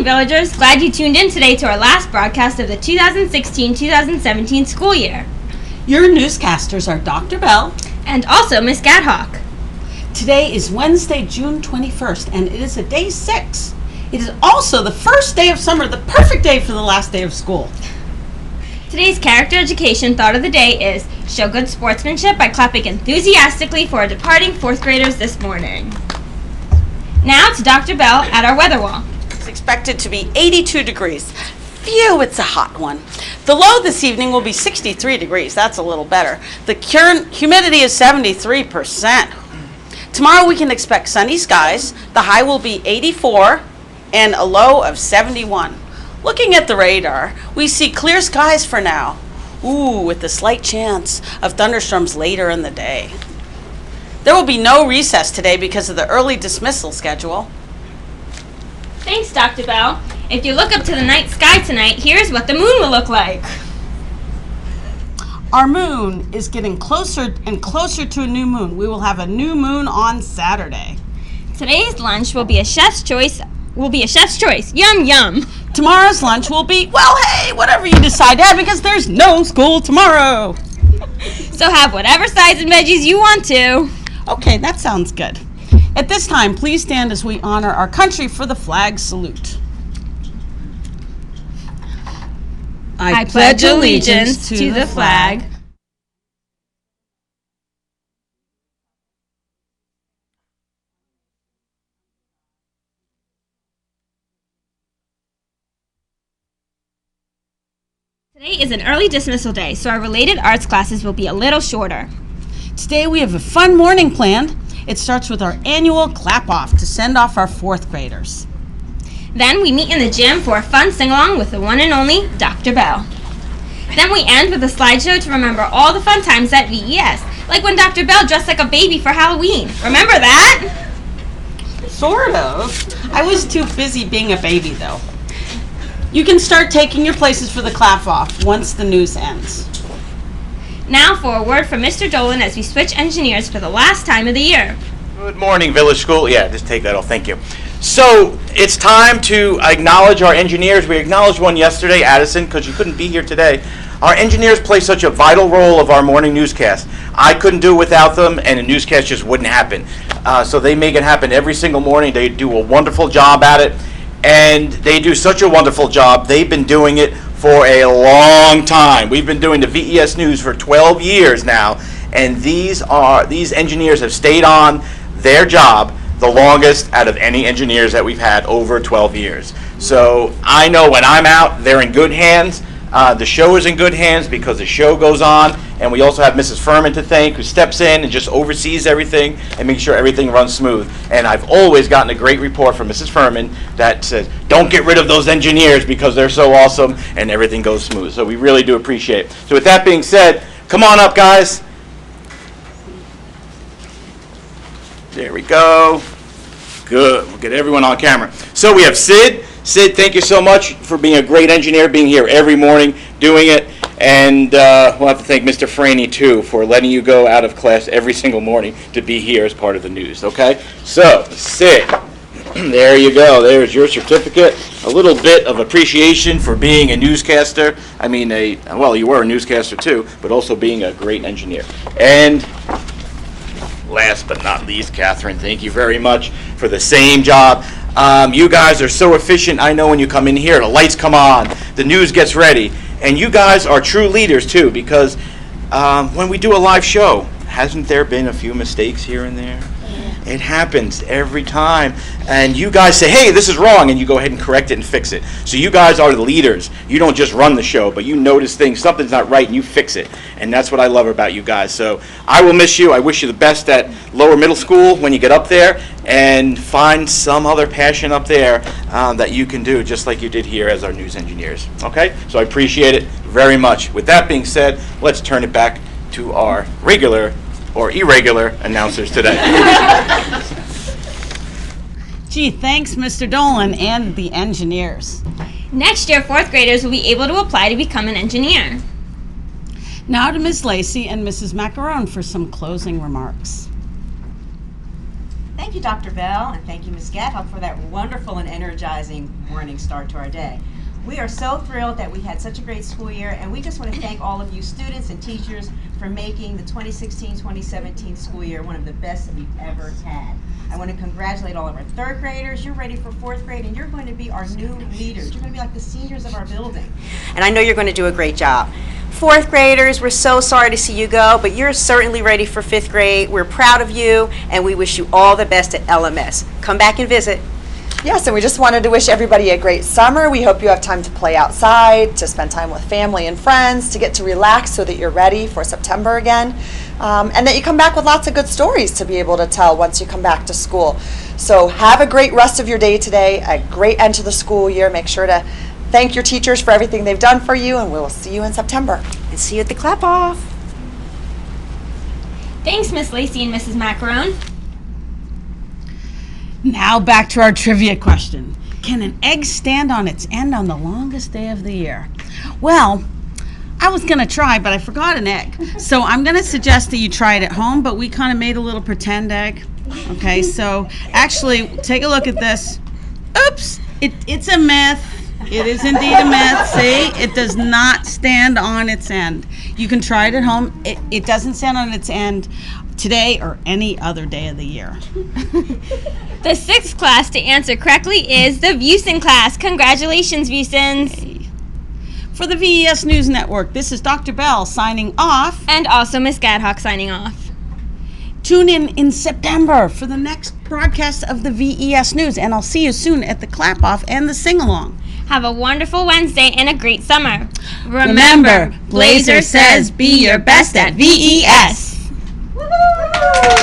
morning, villagers. Glad you tuned in today to our last broadcast of the 2016-2017 school year. Your newscasters are Dr. Bell And also Miss Gadhok. Today is Wednesday, June 21st, and it is a day 6. It is also the first day of summer, the perfect day for the last day of school. Today's character education thought of the day is show good sportsmanship by clapping enthusiastically for our departing 4th graders this morning. Now to Dr. Bell at our weather wall. It's expected to be 82 degrees. Phew, it's a hot one. The low this evening will be 63 degrees. That's a little better. The humidity is 73%. Tomorrow we can expect sunny skies. The high will be 84 and a low of 71. Looking at the radar, we see clear skies for now. Ooh, with a slight chance of thunderstorms later in the day. There will be no recess today because of the early dismissal schedule. Thanks, Dr. Bell. If you look up to the night sky tonight, here's what the moon will look like. Our moon is getting closer and closer to a new moon. We will have a new moon on Saturday. Today's lunch will be a chef's choice. Yum, yum. Tomorrow's lunch will be, well, hey, whatever you decide to have because there's no school tomorrow. So have whatever sides and veggies you want to. Okay, that sounds good. At this time, please stand as we honor our country for the flag salute. I pledge allegiance to the flag Today is an early dismissal day, so our related arts classes will be a little shorter. Today we have a fun morning planned. It starts with our annual clap-off to send off our 4th graders. Then we meet in the gym for a fun sing-along with the one and only Dr. Bell. Then we end with a slideshow to remember all the fun times at VES, like when Dr. Bell dressed like a baby for Halloween. Remember that? Sort of. I was too busy being a baby, though. You can start taking your places for the clap-off once the news ends. Now for a word from Mr. Dolan as we switch engineers for the last time of the year. Good morning, Village School. Yeah, just take that off. Thank you. So it's time to acknowledge our engineers. We acknowledged one yesterday, Addison, because you couldn't be here today. Our engineers play such a vital role of our morning newscast. I couldn't do it without them, and the newscast just wouldn't happen. So they make it happen every single morning. They do a wonderful job at it, and they do such a wonderful job. They've been doing it for a long time. We've been doing the VES News for 12 years now, and these engineers have stayed on their job the longest out of any engineers that we've had over 12 years. So I know when I'm out, they're in good hands. The show is in good hands because the show goes on, and we also have Mrs. Furman to thank, who steps in and just oversees everything and makes sure everything runs smooth. And I've always gotten a great report from Mrs. Furman that says, don't get rid of those engineers because they're so awesome and everything goes smooth. So we really do appreciate it. So with that being said, come on up, guys. There we go. Good. We'll get everyone on camera. So we have Sid. Sid, thank you so much for being a great engineer, being here every morning, doing it. And we'll have to thank Mr. Franny, too, for letting you go out of class every single morning to be here as part of the news, okay? So, Sid, there you go. There's your certificate. A little bit of appreciation for being a newscaster. I mean, well, you were a newscaster, too, but also being a great engineer. And last but not least, Catherine, thank you very much for the same job. You guys are so efficient. I know when you come in here, the lights come on, the news gets ready, and you guys are true leaders too, because when we do a live show, hasn't there been a few mistakes here and there? It happens every time, and you guys say, hey, this is wrong, and you go ahead and correct it and fix it. So you guys are the leaders. You don't just run the show, but you notice things, something's not right, and you fix it, and that's what I love about you guys. So I will miss you. I wish you the best at lower middle school when you get up there, and find some other passion up there that you can do, just like you did here as our news engineers. Okay? So I appreciate it very much. With that being said, let's turn it back to our regular or irregular announcers today. Gee, thanks, Mr. Dolan and the engineers. Next year, 4th graders will be able to apply to become an engineer. Now to Ms. Lacey and Mrs. Macaron for some closing remarks. Thank you, Dr. Bell, and thank you, Ms. Gadhok, for that wonderful and energizing morning start to our day. We are so thrilled that we had such a great school year, and we just want to thank all of you students and teachers for making the 2016-2017 school year one of the best that we've ever had. I want to congratulate all of our third graders. You're ready for fourth grade, and you're going to be our new leaders. You're going to be like the seniors of our building. And I know you're going to do a great job. Fourth graders, we're so sorry to see you go, but you're certainly ready for fifth grade. We're proud of you, and we wish you all the best at LMS. Come back and visit. Yes, and we just wanted to wish everybody a great summer. We hope you have time to play outside, to spend time with family and friends, to get to relax so that you're ready for September again, and that you come back with lots of good stories to be able to tell once you come back to school. So have a great rest of your day today, a great end to the school year. Make sure to thank your teachers for everything they've done for you, and we'll see you in September. And see you at the clap-off. Thanks, Miss Lacey and Mrs. Macaron. Now back to our trivia question. Can an egg stand on its end on the longest day of the year? Well, I was going to try, but I forgot an egg. So I'm going to suggest that you try it at home, but we kind of made a little pretend egg. Okay, so actually, take a look at this. Oops, it's a myth. It is indeed a myth. See, it does not stand on its end. You can try it at home. It doesn't stand on its end today or any other day of the year. The sixth class to answer correctly is the Vusin class. Congratulations, Vusins. For the VES News Network, this is Dr. Bell signing off. And also Miss Gadhok signing off. Tune in September for the next broadcast of the VES News, and I'll see you soon at the clap-off and the sing-along. Have a wonderful Wednesday and a great summer. Remember, Blazer says be your best at VES. Woo-hoo!